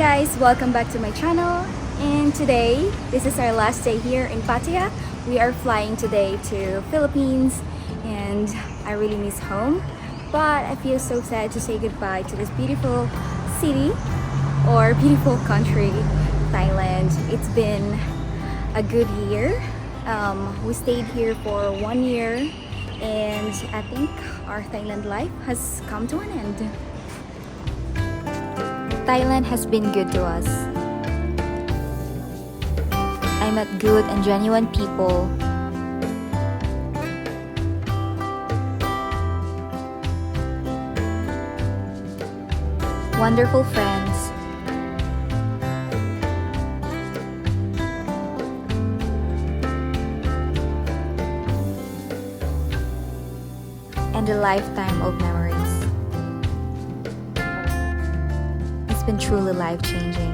guys, welcome back to my channel. And today, this is our last day here in Pattaya. We are flying today to Philippines and I really miss home. But I feel so sad to say goodbye to this beautiful city or beautiful country, Thailand. It's been a good year. We stayed here for 1 year and I think our Thailand life has come to an end. Thailand has been good to us. I met good and genuine people. Wonderful friends. And a lifetime of memories. It's been truly life-changing.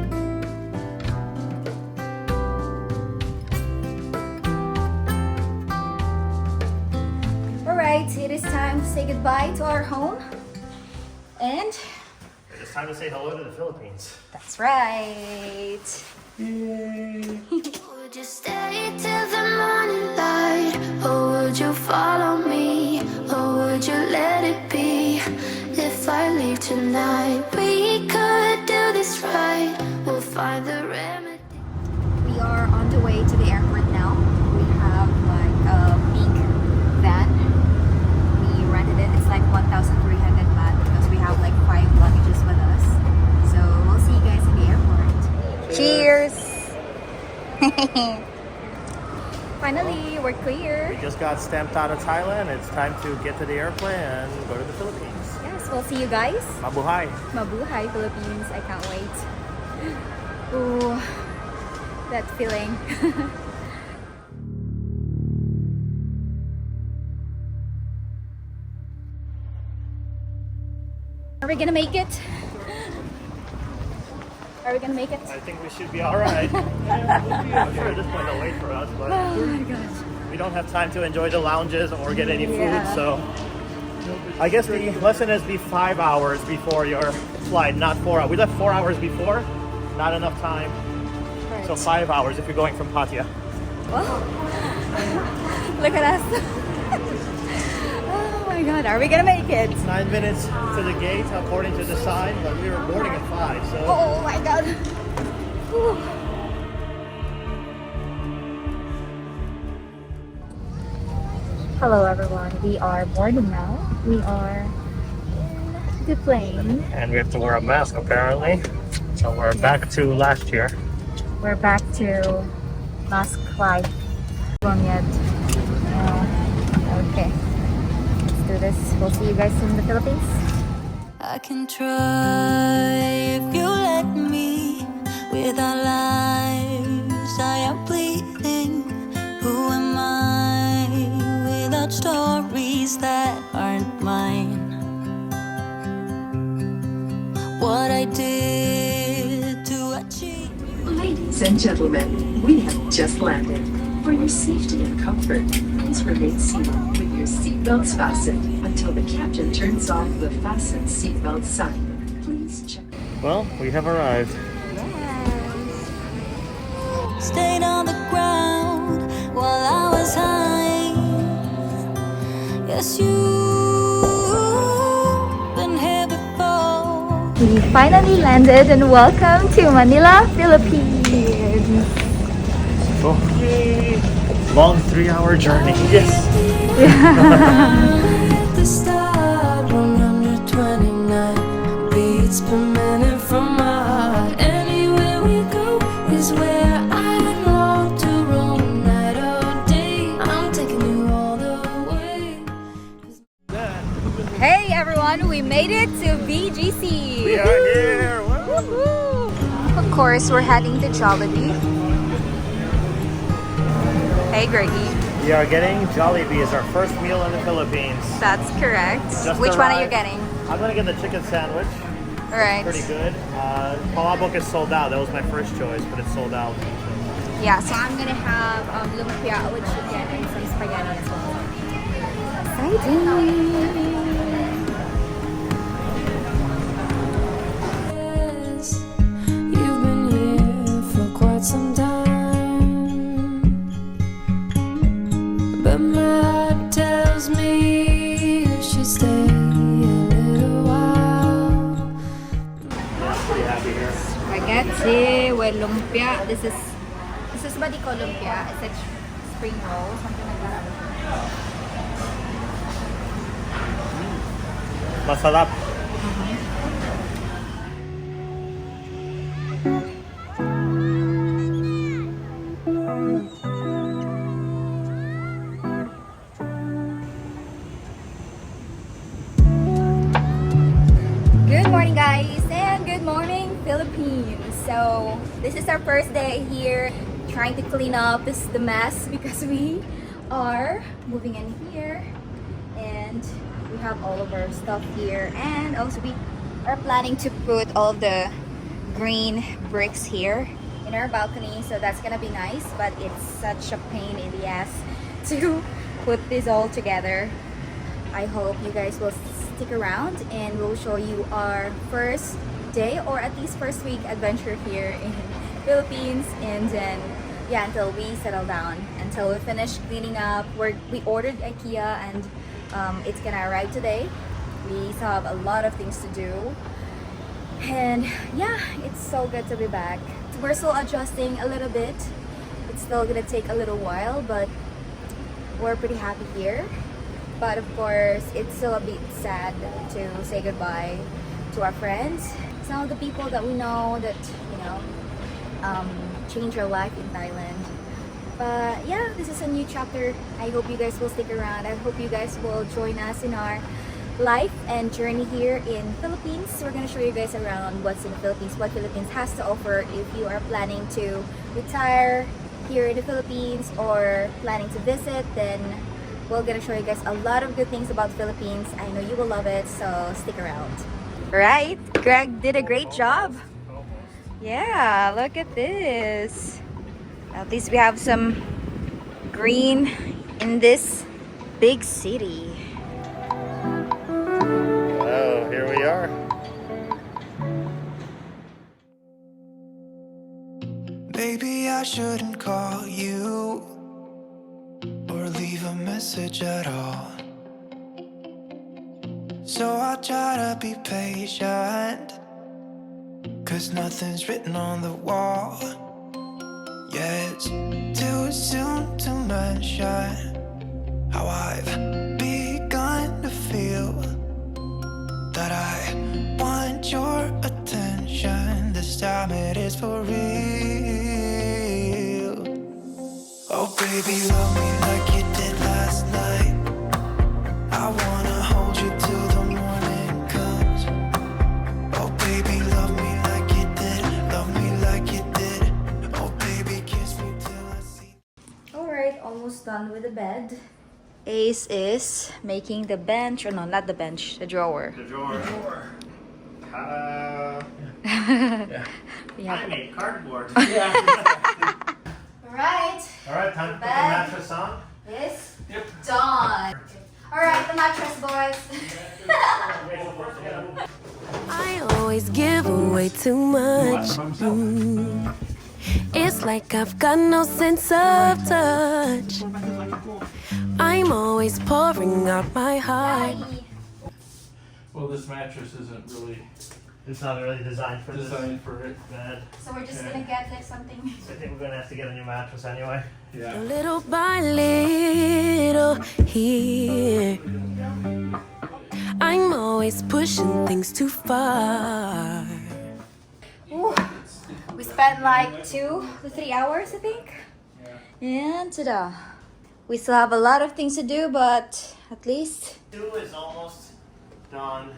Alright, it is time to say goodbye to our home. And it's time to say hello to the Philippines. that's right. Yay! Would you stay till the morning light? Or would you follow me? Or would you let it be? If I leave tonight, we could do this right. We'll find the remedy. We are on the way to the airport now. We have like a big van. We rented it. It's like 1,300 baht because we have like 5 luggages with us. So we'll see you guys in the airport. Cheers! Finally, we're clear. We just got stamped out of Thailand. It's time to get to the airplane and go to the Philippines. Yes, we'll see you guys. Mabuhay! Mabuhay, Philippines. I can't wait. Ooh, that feeling. Are we gonna make it? Are we gonna make it? I think we should be alright. I'm sure at this point they'll wait for us, but Oh my gosh. we don't have time to enjoy the lounges or get any Yeah. food, so I guess the lesson is be 5 hours before your flight, not 4 hours. We left 4 hours before, not enough time. Right. So 5 hours if you're going from Pattaya. Wow. Look at us. Oh my god, are we gonna make it? 9 minutes to the gate according to the sign, but we were boarding at 5, so Oh my god. Whew. Hello everyone, we are boarding now. We are in the plane. and we have to wear a mask apparently. So we're back to last year. We're back to mask life. Wrong yet. Okay, let's do this. We'll see you guys in the Philippines. I can try if you let me. With our lives, I am bleeding. Who am I without stories that aren't mine? What I did to achieve. Ladies and gentlemen, we have just landed. For your safety and comfort, please remain seated with your seatbelts fastened until the captain turns off the fasten seatbelt sign. Please check. Well, we have arrived. Stayed on the ground while I was high. Yes, you've been here before. We finally landed and welcome to Manila, Philippines. Oh, long 3-hour journey. Yes. At the start, 129 beats per minute from my heart. Anywhere we go is where I long to roam. Night or day, I'm taking you all the way. Hey everyone, we made it to BGC. We are here. Woohoo! Of course, we're heading to Jollibee. Hey Greggy. We are getting Jollibee as our first meal in the Philippines. That's correct. Just Which one are you arrived. getting? I'm gonna get the chicken sandwich. Alright. Pretty good. Palabok is sold out. That was my first choice, but it's sold out. Yeah, so I'm gonna have lumpia with chicken and some spaghetti as well. Exciting! You quite some time, but my heart tells me you should stay a little while. Pretty happy here. Spaghetti with lumpia. This is what they call lumpia. It's like spring roll, something like that. Masarap. Good morning, guys, and good morning, Philippines. So this is our first day here, trying to clean up the mess because we are moving in here, and we have all of our stuff here, and also we are planning to put all the green bricks here in our balcony. So that's gonna be nice, but it's such a pain in the ass to put this all together. I hope you guys will stick around and we'll show you our first day, or at least first week adventure here in Philippines, and then yeah, until we settle down, until we finish cleaning up. We ordered IKEA, and it's gonna arrive today. We still have a lot of things to do, and yeah, it's so good to be back. We're still adjusting a little bit. It's still gonna take a little while, but we're pretty happy here. But of course, it's still a bit sad to say goodbye to our friends, some of the people that we know that, you know, change our life in Thailand. But yeah, this is a new chapter. I hope you guys will stick around. I hope you guys will join us in our life and journey here in Philippines. We're gonna show you guys around what's in the Philippines, what Philippines has to offer if you are planning to retire here in the Philippines or planning to visit. Then we're gonna show you guys a lot of good things about the Philippines. I know you will love it, so stick around. Right? Greg did a great job. Yeah, look at this. At least we have some green in this big city. Oh, here we are. Maybe I shouldn't call you or leave a message at all. So I'll try to be patient, 'cause nothing's written on the wall. Yeah, it's too soon to mention how I've begun to feel that I want your attention. This time it is for real. Oh baby, love me like you did last night. I wanna hold you till the morning comes. Oh baby, love me like you did. Love me like you did. Oh baby, kiss me till I see. Alright, almost done with the bed. Ace is making the bench, or no, not the bench, the drawer. The drawer. We I have made cardboard. Alright, Alright, time to put the Bed. mattress on. it's done. Alright, the mattress, boys. I always give away too much. It's like I've got no sense of touch. I'm always pouring out my heart. Well, this mattress isn't really It's not really designed for designed for it. this bed. So we're just gonna get like something. So I think we're gonna have to get a new mattress anyway. Yeah. Little by little here, I'm always pushing things too far. Ooh, we spent like 2 to 3 hours, I think. And ta-da. We still have a lot of things to do, but at least, 2 is almost done.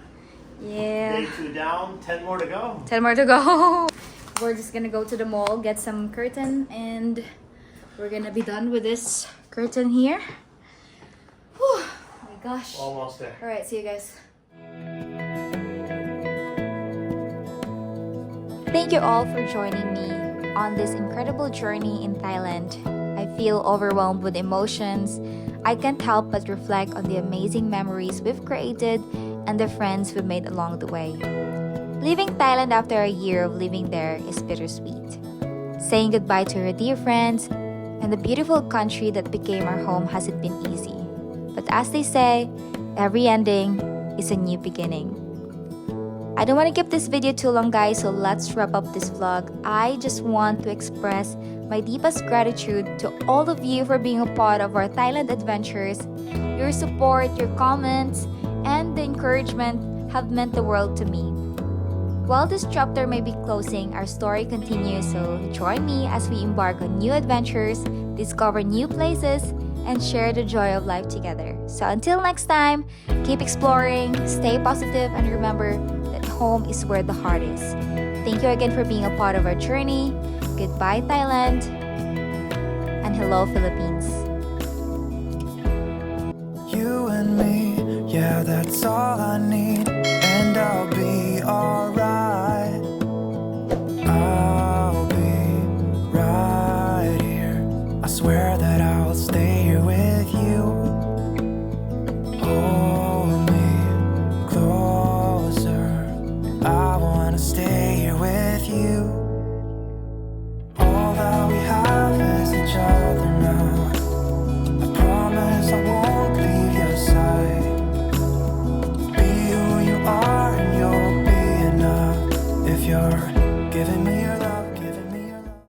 yeah. Day 2 down, 10 more to go. 10 more to go. We're just gonna go to the mall, get some curtain, and we're gonna be done with this curtain here. Whew, oh my gosh. Almost there. Alright, see you guys. Thank you all for joining me on this incredible journey in Thailand. I feel overwhelmed with emotions. I can't help but reflect on the amazing memories we've created and the friends we've made along the way. Leaving Thailand after a year of living there is bittersweet. saying goodbye to our dear friends, and the beautiful country that became our home hasn't been easy. But as they say, every ending is a new beginning. I don't want to keep this video too long, guys, so let's wrap up this vlog. I just want to express my deepest gratitude to all of you for being a part of our Thailand adventures. Your support, your comments, and the encouragement have meant the world to me. While this chapter may be closing, our story continues, so join me as we embark on new adventures, discover new places, and share the joy of life together. So until next time, keep exploring, stay positive, and remember that home is where the heart is. Thank you again for being a part of our journey. Goodbye, Thailand, and hello, Philippines. You and me, yeah, that's all I need, and I'll be alright. I'll be right here. I swear that